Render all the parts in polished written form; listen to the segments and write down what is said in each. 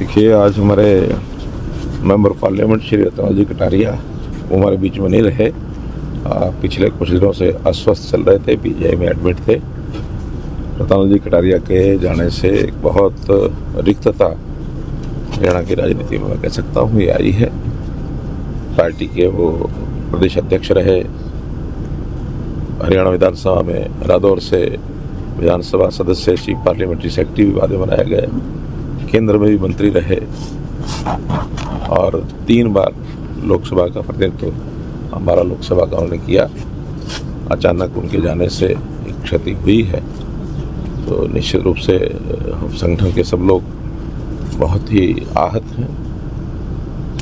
देखिए, आज हमारे मेंबर पार्लियामेंट श्री रतन जी कटारिया वो हमारे बीच में नहीं रहे। पिछले कुछ दिनों से अस्वस्थ चल रहे थे, पीजीआई में एडमिट थे। रतन जी कटारिया के जाने से एक बहुत रिक्तता हरियाणा की राजनीति में मैं कह सकता हूँ ये आई है। पार्टी के वो प्रदेश अध्यक्ष रहे, हरियाणा विधानसभा में रादौर से विधानसभा सदस्य, चीफ पार्लियामेंट्री सेक्रेटरी भी बाद में बनाए गए, केंद्र में भी मंत्री रहे और 3 बार लोकसभा का प्रतिनिधित्व हमारा लोकसभा का उन्होंने किया। अचानक उनके जाने से एक क्षति हुई है, तो निश्चित रूप से हम संगठन के सब लोग बहुत ही आहत हैं।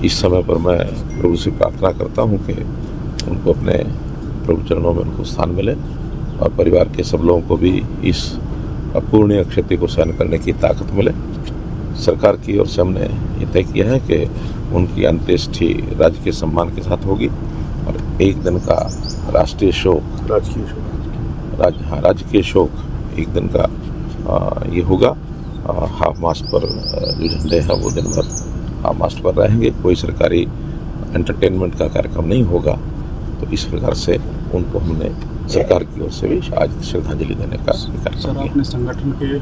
इस समय पर मैं प्रभु से प्रार्थना करता हूं कि उनको अपने प्रभु चरणों में उनको स्थान मिले और परिवार के सब लोगों को भी इस अपूर्णीय क्षति को सहन करने की ताकत मिले। सरकार की ओर से हमने ये तय किया है कि उनकी अंत्येष्टि राजकीय सम्मान के साथ होगी और एक दिन का राष्ट्रीय शोक, राजकीय शोक एक दिन का ये होगा। हाफ मास्ट पर जो झंडे हैं वो दिन भर हाफ मास्ट पर रहेंगे, कोई सरकारी एंटरटेनमेंट का कार्यक्रम नहीं होगा। तो इस प्रकार से उनको हमने सरकार की ओर से भी आज श्रद्धांजलि देने का कार्यक्रम। सर, आपने संगठन के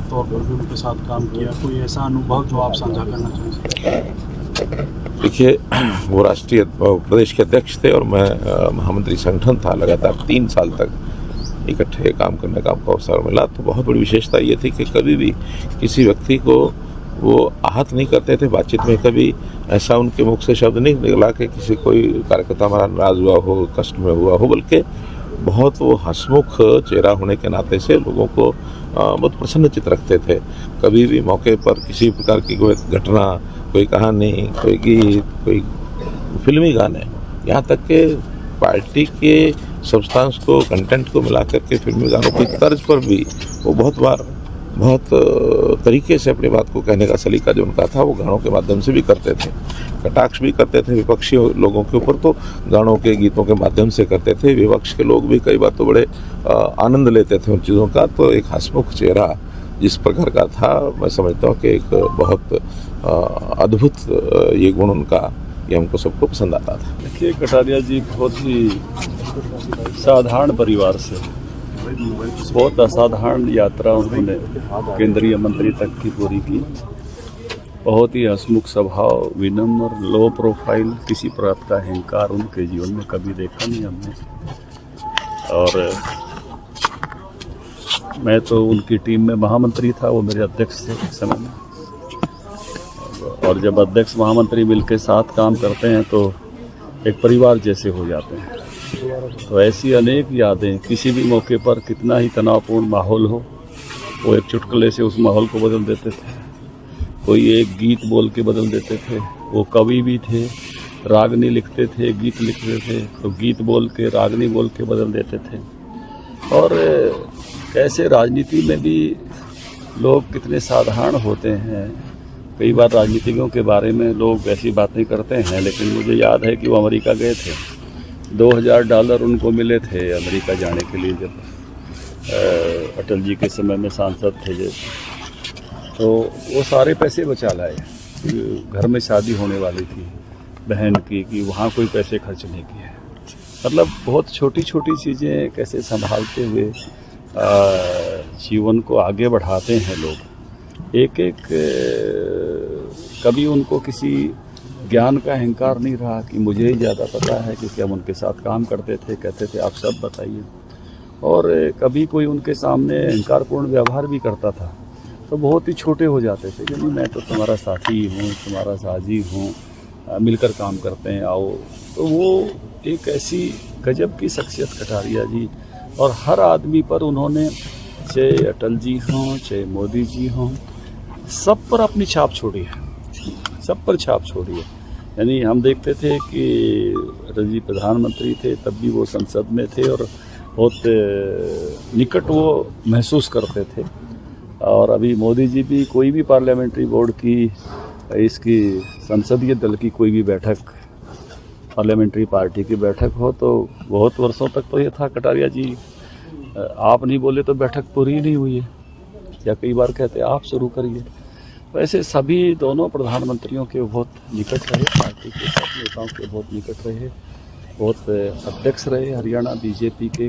तौर पर भी उनके साथ काम किया, कोई ऐसा अनुभव जो आप साझा करना चाहें? देखिए, वो राष्ट्रीय प्रदेश के अध्यक्ष थे और मैं महामंत्री संगठन था। लगातार 3 साल तक इकट्ठे काम करने का हमको अवसर मिला। तो बहुत बड़ी विशेषता ये थी कि कभी भी किसी व्यक्ति को वो आहत नहीं करते थे। बातचीत में कभी ऐसा उनके मुख से शब्द नहीं निकला कि किसी कोई कार्यकर्ता हमारा नाराज हुआ हो, कष्ट में हुआ हो, बल्कि बहुत वो हंसमुख चेहरा होने के नाते से लोगों को बहुत प्रसन्नचित रखते थे। कभी भी मौके पर किसी प्रकार की कोई घटना, कोई कहानी, कोई गीत, कोई फिल्मी गाने, यहाँ तक कि पार्टी के सब्सटेंस को, कंटेंट को मिला करके फिल्मी गानों की तर्ज पर भी वो बहुत तरीके से अपनी बात को कहने का सलीका जो उनका था वो गानों के माध्यम से भी करते थे। कटाक्ष भी करते थे विपक्षी लोगों के ऊपर, तो गानों के, गीतों के माध्यम से करते थे। विपक्ष के लोग भी कई बार तो बड़े आनंद लेते थे उन चीज़ों का। तो एक हंसमुख चेहरा जिस प्रकार का था, मैं समझता हूँ कि एक बहुत अद्भुत ये गुण उनका, ये हमको सबको पसंद आता था। देखिए, कटारिया जी बहुत ही साधारण परिवार से बहुत असाधारण यात्रा उन्होंने केंद्रीय मंत्री तक की पूरी की। बहुत ही हंसमुख स्वभाव, विनम्र, लो प्रोफाइल, किसी प्रकार का अहंकार उनके जीवन में कभी देखा नहीं हमने। और मैं तो उनकी टीम में महामंत्री था, वो मेरे अध्यक्ष थे उस समय में। और जब अध्यक्ष महामंत्री मिलकर साथ काम करते हैं तो एक परिवार जैसे हो जाते हैं। तो ऐसी अनेक यादें, किसी भी मौके पर कितना ही तनावपूर्ण माहौल हो, वो एक चुटकुले से उस माहौल को बदल देते थे। कोई एक गीत बोल के बदल देते थे। वो कवि भी थे, रागनी लिखते थे, गीत लिखते थे, तो गीत बोल के, रागनी बोल के बदल देते थे। और कैसे राजनीति में भी लोग कितने साधारण होते हैं। कई बार राजनीतिज्ञों के बारे में लोग ऐसी बातें करते हैं, लेकिन मुझे याद है कि वो अमेरिका गए थे। $2000 उनको मिले थे अमेरिका जाने के लिए, जब अटल जी के समय में सांसद थे जब। तो वो सारे पैसे बचा लाए। घर में शादी होने वाली थी बहन की, कि वहाँ कोई पैसे खर्च नहीं किए। मतलब बहुत छोटी छोटी चीज़ें कैसे संभालते हुए जीवन को आगे बढ़ाते हैं लोग। एक एक कभी उनको किसी ज्ञान का अहंकार नहीं रहा कि मुझे ही ज़्यादा पता है, क्योंकि हम उनके साथ काम करते थे, कहते थे आप सब बताइए। और कभी कोई उनके सामने अहंकारपूर्ण व्यवहार भी करता था तो बहुत ही छोटे हो जाते थे कि नहीं, मैं तो तुम्हारा साथी हूँ, तुम्हारा साझी हूँ, मिलकर काम करते हैं, आओ। तो वो एक ऐसी गजब की शख्सियत कटारिया जी। और हर आदमी पर उन्होंने, चाहे अटल जी हों, चाहे मोदी जी हों, सब पर अपनी छाप छोड़ी है, सब पर छाप छोड़ी है। यानी हम देखते थे कि अटल जी प्रधानमंत्री थे, तब भी वो संसद में थे और बहुत निकट वो महसूस करते थे। और अभी मोदी जी भी, कोई भी पार्लियामेंट्री बोर्ड की, इसकी संसदीय दल की कोई भी बैठक, पार्लियामेंट्री पार्टी की बैठक हो, तो बहुत वर्षों तक तो ये था, कटारिया जी आप नहीं बोले तो बैठक पूरी ही नहीं हुई है, या कई बार कहते आप शुरू करिए। वैसे सभी दोनों प्रधानमंत्रियों के बहुत निकट रहे, पार्टी के सब नेताओं के बहुत निकट रहे, बहुत अध्यक्ष रहे। हरियाणा बीजेपी के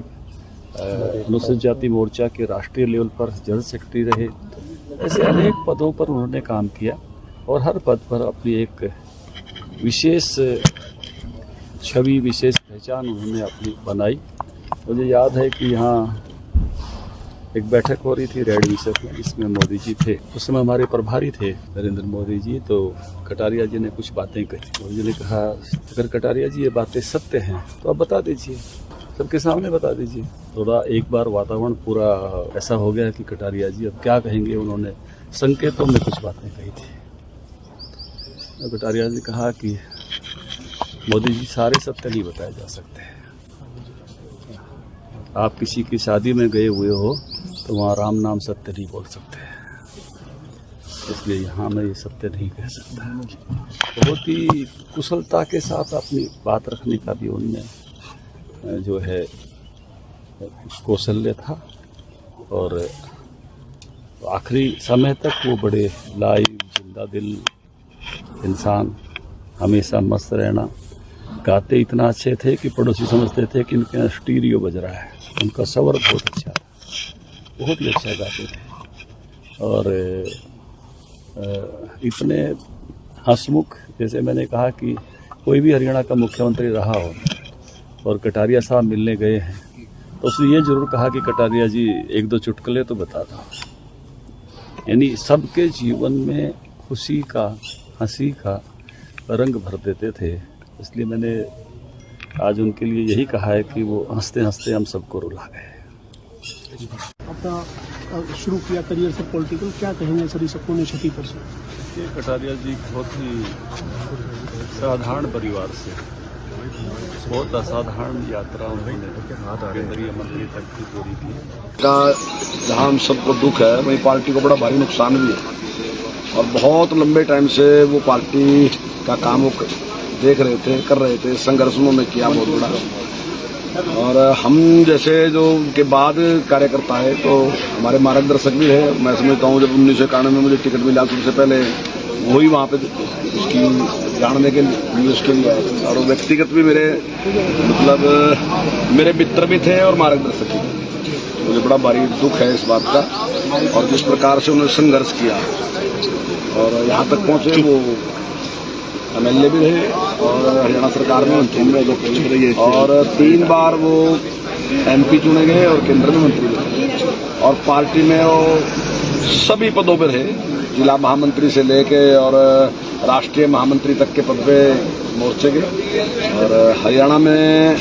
अनुसूचित जाति मोर्चा के राष्ट्रीय लेवल पर जनरल सेक्रेटरी रहे। ऐसे अनेक पदों पर उन्होंने काम किया और हर पद पर अपनी एक विशेष छवि, विशेष पहचान उन्होंने अपनी बनाई। मुझे याद है कि यहाँ एक बैठक हो रही थी रेड विषय में, जिसमें मोदी जी थे। उस समय हमारे प्रभारी थे नरेंद्र मोदी जी। तो कटारिया जी ने कुछ बातें कही। मोदी जी ने कहा, अगर कटारिया जी ये बातें सत्य हैं तो आप बता दीजिए, सबके सामने बता दीजिए। थोड़ा एक बार वातावरण पूरा ऐसा हो गया कि कटारिया जी अब क्या कहेंगे। उन्होंने संकेतों में कुछ बातें कही थी। कटारिया जी ने कहा कि मोदी जी सारे सत्य नहीं बताए जा सकते। आप किसी की शादी में गए हुए हो तो वहाँ राम नाम सत्य नहीं बोल सकते, इसलिए यहाँ मैं ये सत्य नहीं कह सकता। बहुत ही कुशलता के साथ अपनी बात रखने का भी उनमें जो है कौशल्य था और आखिरी समय तक वो बड़े लाइव, जिंदा दिल इंसान, हमेशा मस्त रहना। गाते इतना अच्छे थे कि पड़ोसी समझते थे कि इनके यहाँ स्टीरियो बज रहा है। उनका स्वर बहुत अच्छा था, बहुत ही अच्छा गाते थे और इतने हंसमुख। जैसे मैंने कहा कि कोई भी हरियाणा का मुख्यमंत्री रहा हो और कटारिया साहब मिलने गए हैं तो उसने ये जरूर कहा कि कटारिया जी एक दो चुटकुले तो बता दो। यानी सबके जीवन में खुशी का, हंसी का रंग भर देते थे। इसलिए मैंने आज उनके लिए यही कहा है कि वो हंसते हंसते हम सबको रुला गए। अपना शुरू किया करियर से पॉलिटिकल, क्या कहेंगे सर इस अपने 36%? ये कटारिया जी बहुत ही साधारण परिवार से बहुत असाधारण यात्रा उन्होंने केंद्रीय मंत्री तक की पूरी की। का जहाँ हम सबको दुख है वहीं पार्टी को बड़ा भारी नुकसान भी है और बहुत लंबे टाइम से वो पार्टी का काम वो देख रहे थे, कर रहे थे। संघर्ष उन्होंने किया बहुत बड़ा और हम जैसे जो उनके बाद कार्यकर्ता है तो हमारे मार्गदर्शक भी है। मैं समझता हूँ जब 1991 में मुझे टिकट मिला सबसे पहले वही वहाँ पे उसकी जानने के लिए उसके लिए आए और व्यक्तिगत भी मेरे मतलब मेरे मित्र भी थे और मार्गदर्शक भी। मुझे बड़ा भारी दुख है इस बात का और जिस प्रकार से उन्होंने संघर्ष किया और यहाँ तक पहुँचे। वो MLA भी रहे और हरियाणा सरकार में मंत्री रहे और 3 बार वो MP चुने गए और केंद्र में मंत्री बने और पार्टी में वो सभी पदों पर रहे, जिला महामंत्री से लेके और राष्ट्रीय महामंत्री तक के पद पे मोर्चे के और हरियाणा में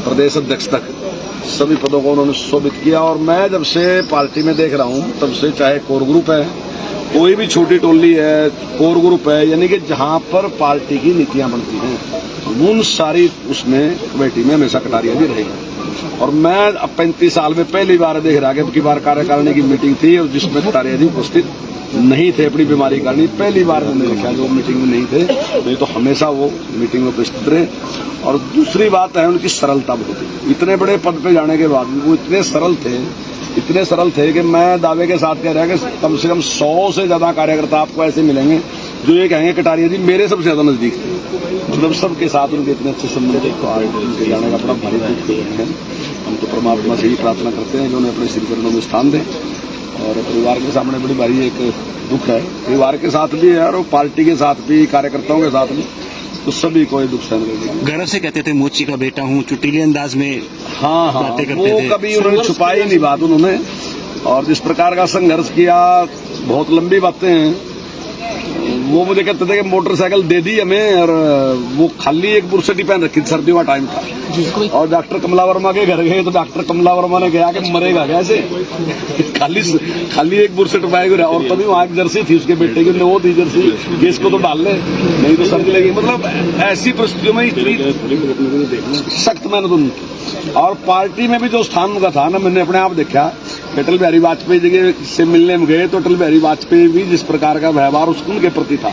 प्रदेश अध्यक्ष तक सभी पदों को उन्होंने सुशोभित किया। और मैं जब से पार्टी में देख रहा हूँ तब से चाहे कोर ग्रुप है, कोई भी छोटी टोली है, कोर ग्रुप है, यानी कि जहां पर पार्टी की नीतियां बनती हैं उन सारी उसमें कमेटी में हमेशा कटारिया जी रहेगा। और मैं अब 35 साल में पहली बार देख रहा कि अब की बार कार्यकारिणी की मीटिंग थी और जिसमें कटारिया जी उपस्थित नहीं थे अपनी बीमारी कारण। पहली बार मैंने देखा जो मीटिंग में नहीं थे, नहीं तो हमेशा वो मीटिंग में उपस्थित रहे। और दूसरी बात है उनकी सरलता बहुत है। इतने बड़े पद पे जाने के बाद वो इतने सरल थे कि मैं दावे के साथ कह रहा कि कम से कम 100 से ज्यादा कार्यकर्ता आपको ऐसे मिलेंगे जो ये कहेंगे कटारिया जी मेरे सबसे ज्यादा नजदीक थे। मतलब सबके साथ उनके इतने अच्छे संबंध थे। तो आज उनके जाने का बड़ा भारी दुख है। हम तो परमात्मा से ही प्रार्थना करते हैं कि उन्हें अपने श्री चरणों में स्थान दें और परिवार के सामने बड़ी भारी एक दुख है। परिवार के साथ भी है और पार्टी के साथ भी, कार्यकर्ताओं के साथ भी, तो सभी को दुख सहन करना। गर्व से कहते थे मोची का बेटा हूँ, चुटीले अंदाज में हाँ बातें करते वो थे। कभी उन्होंने छुपाई नहीं बात उन्होंने। और जिस प्रकार का संघर्ष किया, बहुत लंबी बातें हैं। वो मुझे कहते थे कि मोटरसाइकिल दे दी हमें और वो खाली एक बुरसटी पहन रखी थी, सर्दियों का टाइम था। और डॉक्टर कमला वर्मा के घर गए तो डॉक्टर कमला वर्मा ने कहा कि मरेगा कैसे खाली एक बुरसट पाएगा। और तभी वहाँ एक जर्सी थी उसके बेटे की, वो थी जर्सी कि इसको तो डाल ले नहीं तो सर्दी लगेगी। मतलब ऐसी परिस्थितियों में इतनी सख्त मेहनत उनकी। और पार्टी में भी जो स्थान उनका था ना, मैंने अपने आप देखा। अटल बिहारी वाजपेयी जी से मिलने में गए तो अटल बिहारी वाजपेयी भी जिस प्रकार का व्यवहार उनके प्रति था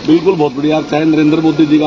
बिल्कुल बहुत बढ़िया। चाहे नरेंद्र मोदी जी का